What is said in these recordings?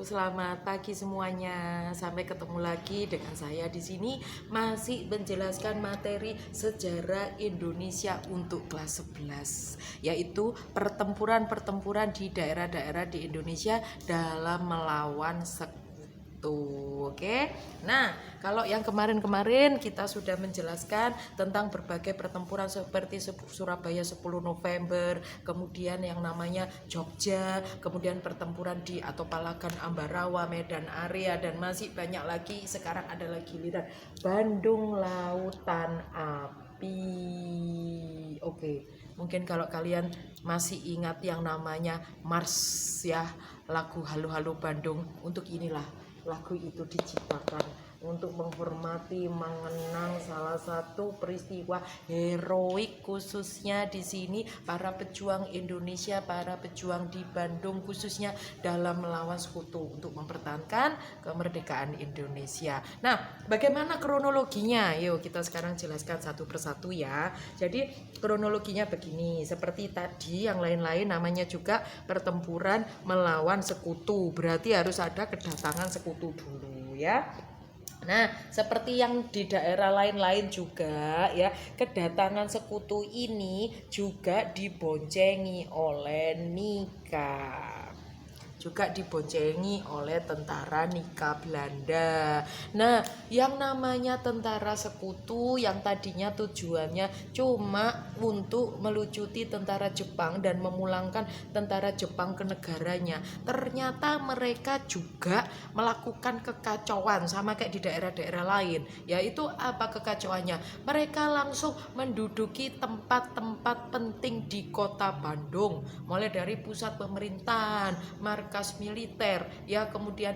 selamat pagi semuanya. Sampai ketemu lagi dengan saya di sini masih menjelaskan materi sejarah Indonesia untuk kelas 11, yaitu pertempuran-pertempuran di daerah-daerah di Indonesia dalam melawan sekutu. Oke. Nah, kalau yang kemarin-kemarin kita sudah menjelaskan tentang berbagai pertempuran seperti Surabaya 10 November, kemudian yang namanya Jogja, kemudian pertempuran di atau Palagan Ambarawa, Medan Area, dan masih banyak lagi. Sekarang adalah giliran Bandung Lautan Api. Oke, mungkin kalau kalian masih ingat yang namanya Mars ya, lagu Halo Halo Bandung, untuk inilah lagu itu diciptakan untuk menghormati, mengenang salah satu peristiwa heroik, khususnya di sini para pejuang Indonesia, para pejuang di Bandung khususnya dalam melawan sekutu untuk mempertahankan kemerdekaan Indonesia. Nah, bagaimana kronologinya? Yuk kita sekarang jelaskan satu persatu ya. Jadi kronologinya begini, seperti tadi yang lain-lain namanya juga pertempuran melawan sekutu. Berarti harus ada kedatangan sekutu dulu ya. Nah, seperti yang di daerah lain-lain juga ya, kedatangan sekutu ini juga diboncengi oleh Nika. Juga diboncengi oleh tentara Nika Belanda. Nah, yang namanya tentara sekutu yang tadinya tujuannya cuma untuk melucuti tentara Jepang dan memulangkan tentara Jepang ke negaranya, ternyata mereka juga melakukan kekacauan sama kayak di daerah-daerah lain. Yaitu apa kekacauannya? Mereka langsung menduduki tempat-tempat penting di kota Bandung, mulai dari pusat pemerintahan, markas militer ya, kemudian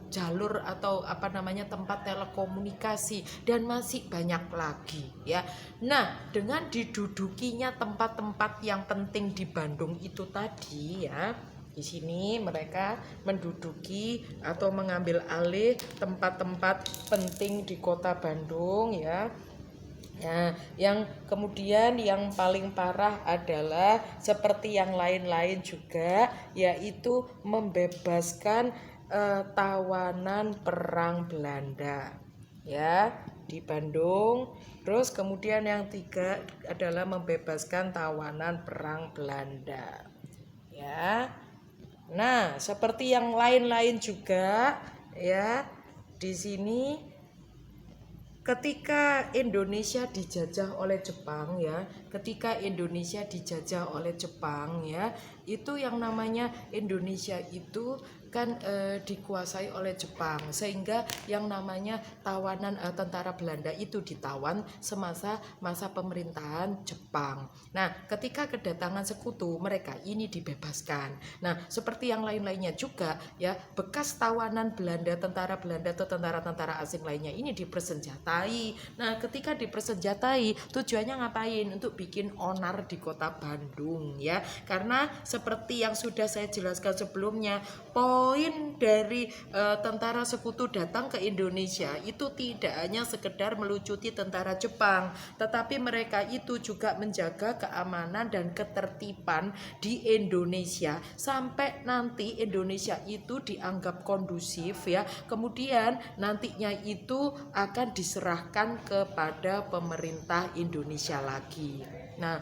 jalur atau apa namanya tempat telekomunikasi, dan masih banyak lagi ya. Nah, dengan didudukinya tempat-tempat yang penting di Bandung itu tadi ya, di sini mereka menduduki atau mengambil alih tempat-tempat penting di kota Bandung ya. Nah, yang kemudian yang paling parah adalah seperti yang lain-lain juga, yaitu membebaskan tawanan perang Belanda ya di Bandung. Terus kemudian yang tiga adalah membebaskan tawanan perang Belanda ya. Nah, seperti yang lain-lain juga ya, di sini ketika Indonesia dijajah oleh Jepang ya, ketika Indonesia dijajah oleh Jepang ya, itu yang namanya Indonesia itu kan dikuasai oleh Jepang, sehingga yang namanya tawanan tentara Belanda itu ditawan semasa masa pemerintahan Jepang. Nah, ketika kedatangan sekutu mereka ini dibebaskan. Nah, seperti yang lain-lainnya juga ya, bekas tawanan Belanda, tentara Belanda atau tentara-tentara asing lainnya ini dipersenjatai. Nah, ketika dipersenjatai tujuannya ngapain? Untuk bikin onar di kota Bandung ya. Karena seperti yang sudah saya jelaskan sebelumnya, poin dari tentara sekutu datang ke Indonesia itu tidak hanya sekedar melucuti tentara Jepang, tetapi mereka itu juga menjaga keamanan dan ketertiban di Indonesia sampai nanti Indonesia itu dianggap kondusif ya. Kemudian nantinya itu akan diserahkan kepada pemerintah Indonesia lagi. Nah,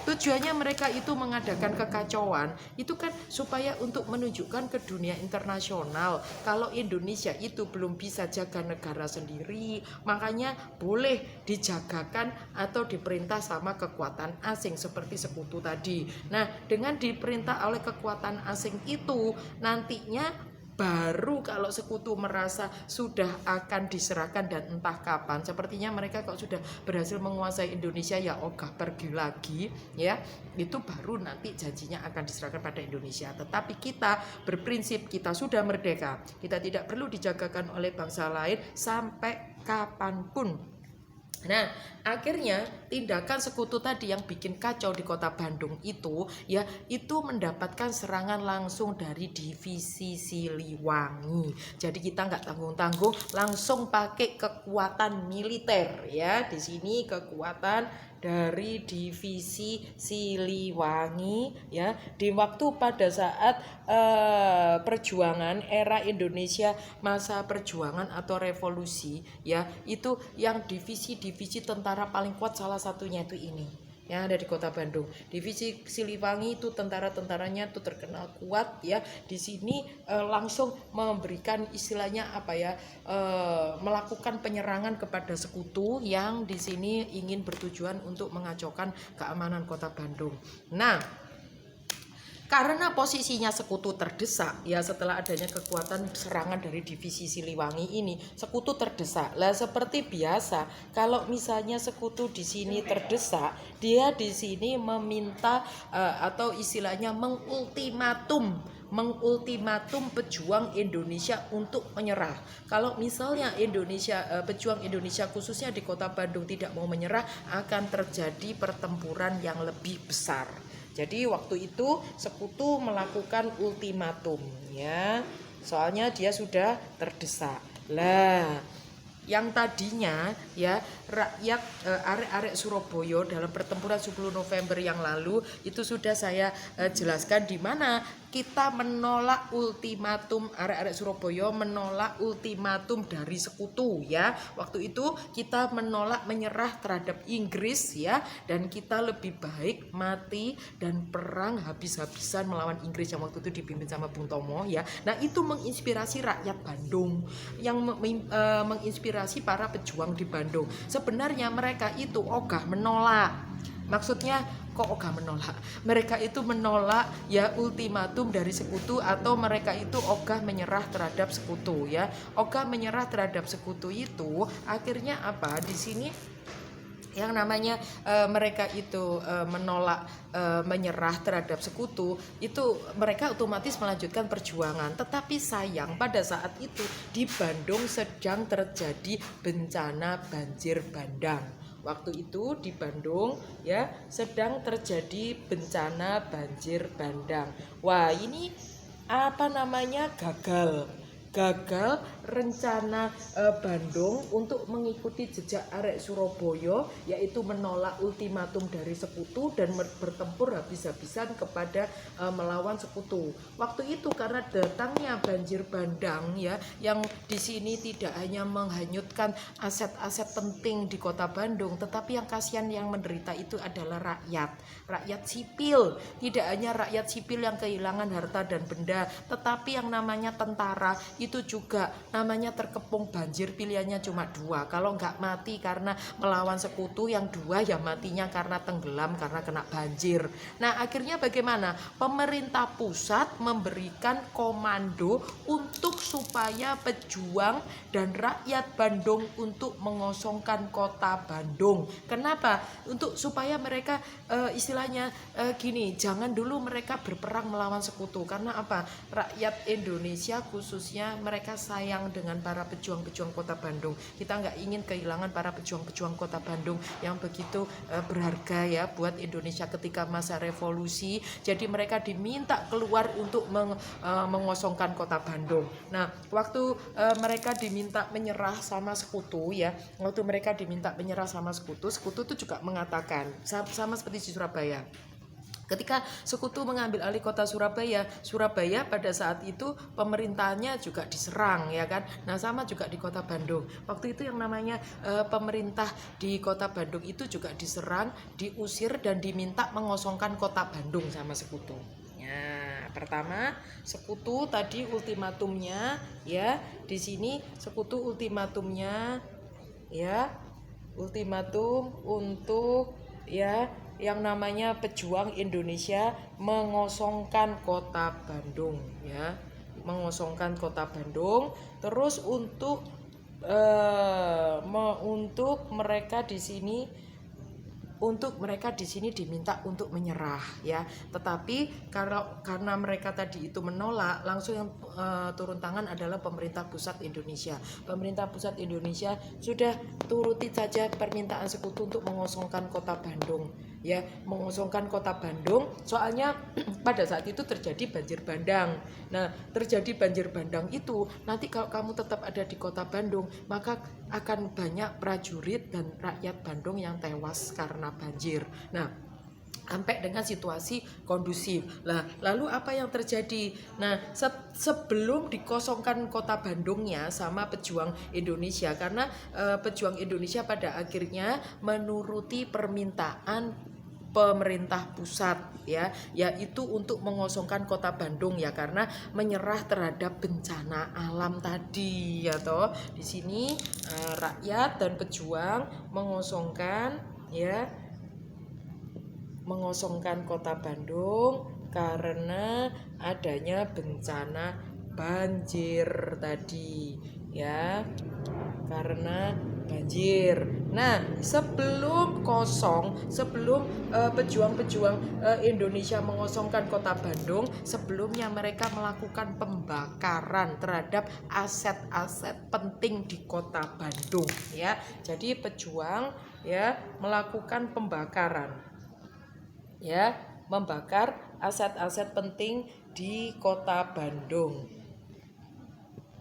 tujuannya mereka itu mengadakan kekacauan itu kan supaya untuk menunjukkan ke dunia internasional kalau Indonesia itu belum bisa jaga negara sendiri, makanya boleh dijagakan atau diperintah sama kekuatan asing seperti sekutu tadi. Nah, dengan diperintah oleh kekuatan asing itu nantinya baru kalau sekutu merasa sudah akan diserahkan, dan entah kapan, sepertinya mereka kalau sudah berhasil menguasai Indonesia ya ogah pergi lagi ya, itu baru nanti janjinya akan diserahkan pada Indonesia. Tetapi kita berprinsip kita sudah merdeka, kita tidak perlu dijagakan oleh bangsa lain sampai kapanpun. Nah, akhirnya tindakan sekutu tadi yang bikin kacau di kota Bandung itu ya, itu mendapatkan serangan langsung dari divisi Siliwangi. Jadi kita nggak tanggung-tanggung, langsung pakai kekuatan militer ya. Di sini kekuatan dari divisi Siliwangi ya, di waktu pada saat perjuangan era Indonesia masa perjuangan atau revolusi ya, itu yang divisi-divisi tentara paling kuat salah satunya itu ini yang ada di Kota Bandung. Divisi Siliwangi itu tentara-tentaranya itu terkenal kuat ya. Di sini langsung memberikan istilahnya apa ya, melakukan penyerangan kepada sekutu yang di sini ingin bertujuan untuk mengacaukan keamanan Kota Bandung. Nah, karena posisinya sekutu terdesak ya, setelah adanya kekuatan serangan dari divisi Siliwangi ini, sekutu terdesak. Lah seperti biasa, kalau misalnya sekutu di sini terdesak, dia di sini meminta atau istilahnya mengultimatum pejuang Indonesia untuk menyerah. Kalau misalnya pejuang Indonesia khususnya di Kota Bandung tidak mau menyerah, akan terjadi pertempuran yang lebih besar. Jadi waktu itu sekutu melakukan ultimatum ya, soalnya dia sudah terdesak. Lah, yang tadinya ya rakyat arek-arek Surabaya dalam pertempuran 10 November yang lalu itu sudah saya jelaskan, di mana kita menolak ultimatum, arek-arek Surabaya menolak ultimatum dari sekutu ya. Waktu itu kita menolak menyerah terhadap Inggris ya, dan kita lebih baik mati dan perang habis-habisan melawan Inggris yang waktu itu dipimpin sama Bung Tomo ya. Nah, itu menginspirasi rakyat Bandung, yang menginspirasi para pejuang di Bandung. Sebenarnya mereka itu ogah menolak. Maksudnya kok ogah menolak? Mereka itu menolak ya ultimatum dari sekutu, atau mereka itu ogah menyerah terhadap sekutu ya. Ogah menyerah terhadap sekutu itu akhirnya apa? Di sini yang namanya mereka itu menolak menyerah terhadap sekutu, itu mereka otomatis melanjutkan perjuangan. Tetapi sayang pada saat itu di Bandung sedang terjadi bencana banjir bandang. Waktu itu di Bandung ya sedang terjadi bencana banjir bandang. Wah, ini apa namanya, gagal rencana Bandung untuk mengikuti jejak arek Surabaya, yaitu menolak ultimatum dari sekutu dan bertempur habis-habisan kepada melawan sekutu. Waktu itu karena datangnya banjir bandang ya, yang di sini tidak hanya menghanyutkan aset-aset penting di Kota Bandung, tetapi yang kasihan, yang menderita itu adalah rakyat sipil. Tidak hanya rakyat sipil yang kehilangan harta dan benda, tetapi yang namanya tentara itu juga namanya terkepung banjir, pilihannya cuma dua. Kalau nggak mati karena melawan sekutu, yang dua ya matinya karena tenggelam, karena kena banjir. Nah, akhirnya bagaimana? Pemerintah pusat memberikan komando untuk supaya pejuang dan rakyat Bandung untuk mengosongkan Kota Bandung. Kenapa? Untuk supaya mereka istilahnya gini, jangan dulu mereka berperang melawan sekutu. Karena apa? Rakyat Indonesia khususnya mereka sayang dengan para pejuang-pejuang Kota Bandung. Kita nggak ingin kehilangan para pejuang-pejuang Kota Bandung yang begitu berharga ya buat Indonesia ketika masa revolusi. Jadi mereka diminta keluar untuk mengosongkan Kota Bandung. Nah, waktu mereka diminta menyerah sama sekutu ya, waktu mereka diminta menyerah sama sekutu, sekutu itu juga mengatakan sama seperti di Surabaya. Ketika sekutu mengambil alih kota Surabaya pada saat itu pemerintahnya juga diserang ya kan. Nah, sama juga di Kota Bandung. Waktu itu yang namanya pemerintah di Kota Bandung itu juga diserang, diusir dan diminta mengosongkan Kota Bandung sama sekutu. Ya, pertama sekutu tadi ultimatumnya ya, di sini sekutu ultimatumnya ya, ultimatum untuk ya yang namanya pejuang Indonesia mengosongkan Kota Bandung ya, mengosongkan Kota Bandung. Terus untuk mereka di sini diminta untuk menyerah ya. Tetapi karena mereka tadi itu menolak, langsung yang turun tangan adalah pemerintah pusat Indonesia. Pemerintah pusat Indonesia sudah turuti saja permintaan sekutu untuk mengosongkan Kota Bandung. ya, mengosongkan kota Bandung. Soalnya pada saat itu terjadi banjir bandang. Nah, terjadi banjir bandang itu nanti kalau kamu tetap ada di kota Bandung, maka akan banyak prajurit dan rakyat Bandung yang tewas karena banjir. Nah, sampai dengan situasi kondusif. Nah, lalu apa yang terjadi? Nah, sebelum dikosongkan kota Bandungnya sama pejuang Indonesia, karena pejuang Indonesia pada akhirnya menuruti permintaan pemerintah pusat, ya, yaitu untuk mengosongkan kota Bandung, ya, karena menyerah terhadap bencana alam tadi, ya toh. Di sini rakyat dan pejuang mengosongkan kota Bandung karena adanya bencana banjir tadi, ya, karena banjir. Nah, sebelum pejuang-pejuang Indonesia mengosongkan kota Bandung, sebelumnya mereka melakukan pembakaran terhadap aset-aset penting di kota Bandung, ya. Jadi pejuang, ya, melakukan pembakaran, ya, membakar aset-aset penting di kota Bandung.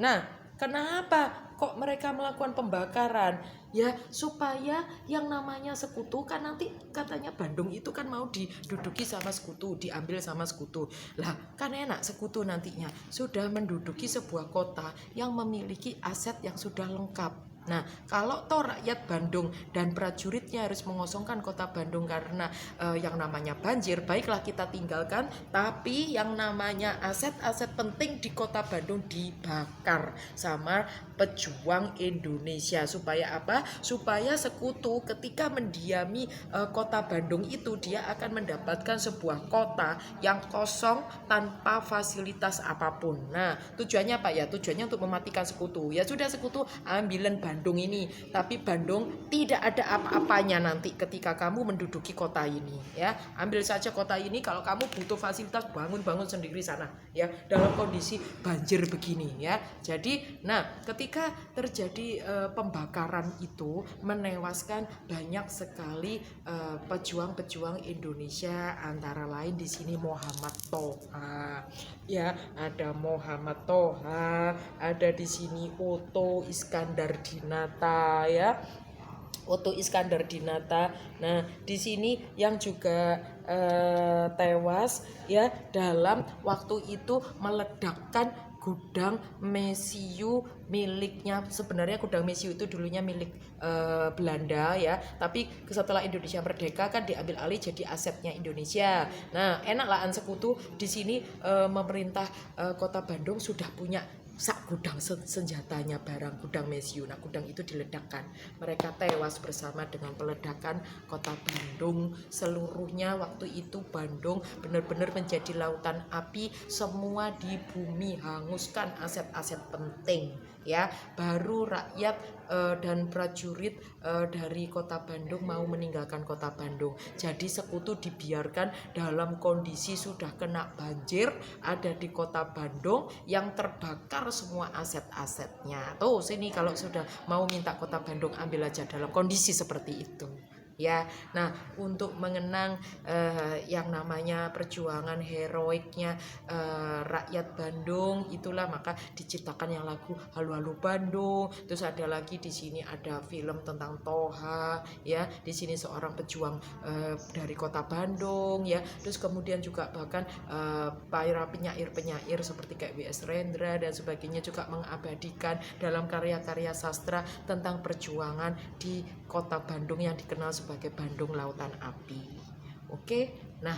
Nah, kenapa kok mereka melakukan pembakaran? Ya, supaya yang namanya sekutu, kan nanti katanya Bandung itu kan mau diduduki sama sekutu, diambil sama sekutu. Lah, kan enak sekutu nantinya sudah menduduki sebuah kota yang memiliki aset yang sudah lengkap. Nah, kalau toh rakyat Bandung dan prajuritnya harus mengosongkan kota Bandung karena yang namanya banjir, baiklah kita tinggalkan, tapi yang namanya aset-aset penting di kota Bandung dibakar sama pejuang Indonesia. Supaya apa? Supaya sekutu ketika mendiami kota Bandung itu, dia akan mendapatkan sebuah kota yang kosong tanpa fasilitas apapun. Nah, tujuannya apa ya? Tujuannya untuk mematikan sekutu. Ya sudah, sekutu ambilan Bandung ini, tapi Bandung tidak ada apa-apanya nanti ketika kamu menduduki kota ini, ya. Ambil saja kota ini, kalau kamu butuh fasilitas bangun sendiri sana, ya, dalam kondisi banjir begini, ya. Jadi, nah, ketika terjadi pembakaran itu menewaskan banyak sekali pejuang-pejuang Indonesia, antara lain di sini Muhammad Toha, ya, ada Muhammad Toha, ada di sini Otto Iskandar Dinata, ya, Otto Iskandar Dinata. Nah, di sini yang juga tewas, ya, dalam waktu itu meledakkan gudang mesiu miliknya. Sebenarnya gudang mesiu itu dulunya milik Belanda, ya, tapi setelah Indonesia merdeka kan diambil alih jadi asetnya Indonesia. Nah, enaklah sekutu di sini memerintah kota Bandung sudah punya sak gudang senjatanya, barang gudang mesiu. Nah, gudang itu diledakkan, mereka tewas bersama dengan peledakan kota Bandung seluruhnya. Waktu itu Bandung benar-benar menjadi lautan api, semua di bumi hanguskan aset-aset penting, ya. Baru rakyat dan prajurit dari kota Bandung mau meninggalkan kota Bandung. Jadi sekutu dibiarkan dalam kondisi sudah kena banjir, ada di kota Bandung yang terbakar semua aset-asetnya. Tuh, sini kalau sudah mau minta kota Bandung, ambil aja dalam kondisi seperti itu, ya. Nah, untuk mengenang yang namanya perjuangan heroiknya rakyat Bandung, itulah maka diciptakan yang lagu Halu-Halu Bandung. Terus ada lagi di sini ada film tentang Toha, ya. Di sini seorang pejuang dari kota Bandung, ya. Terus kemudian juga bahkan para penyair-penyair seperti kayak W.S. Rendra dan sebagainya juga mengabadikan dalam karya-karya sastra tentang perjuangan di kota Bandung yang dikenal sebagai Bandung Lautan Api. Oke, nah,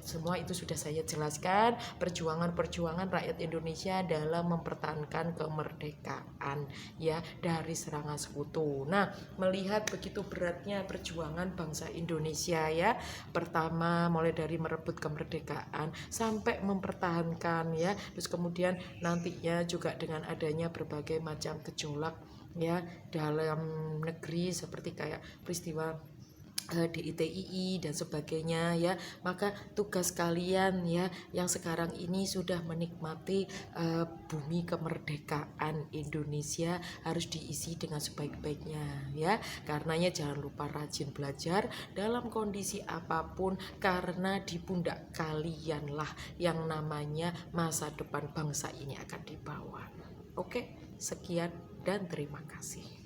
semua itu sudah saya jelaskan perjuangan-perjuangan rakyat Indonesia dalam mempertahankan kemerdekaan, ya, dari serangan sekutu. Nah, melihat begitu beratnya perjuangan bangsa Indonesia, ya, pertama mulai dari merebut kemerdekaan sampai mempertahankan, ya, terus kemudian nantinya juga dengan adanya berbagai macam gejolak, ya, dalam negeri seperti kayak peristiwa DITII dan sebagainya ya. Maka tugas kalian ya yang sekarang ini sudah menikmati bumi kemerdekaan Indonesia harus diisi dengan sebaik-baiknya ya. Karenanya jangan lupa rajin belajar dalam kondisi apapun, karena di pundak kalianlah yang namanya masa depan bangsa ini akan dibawa. Oke, sekian dan terima kasih.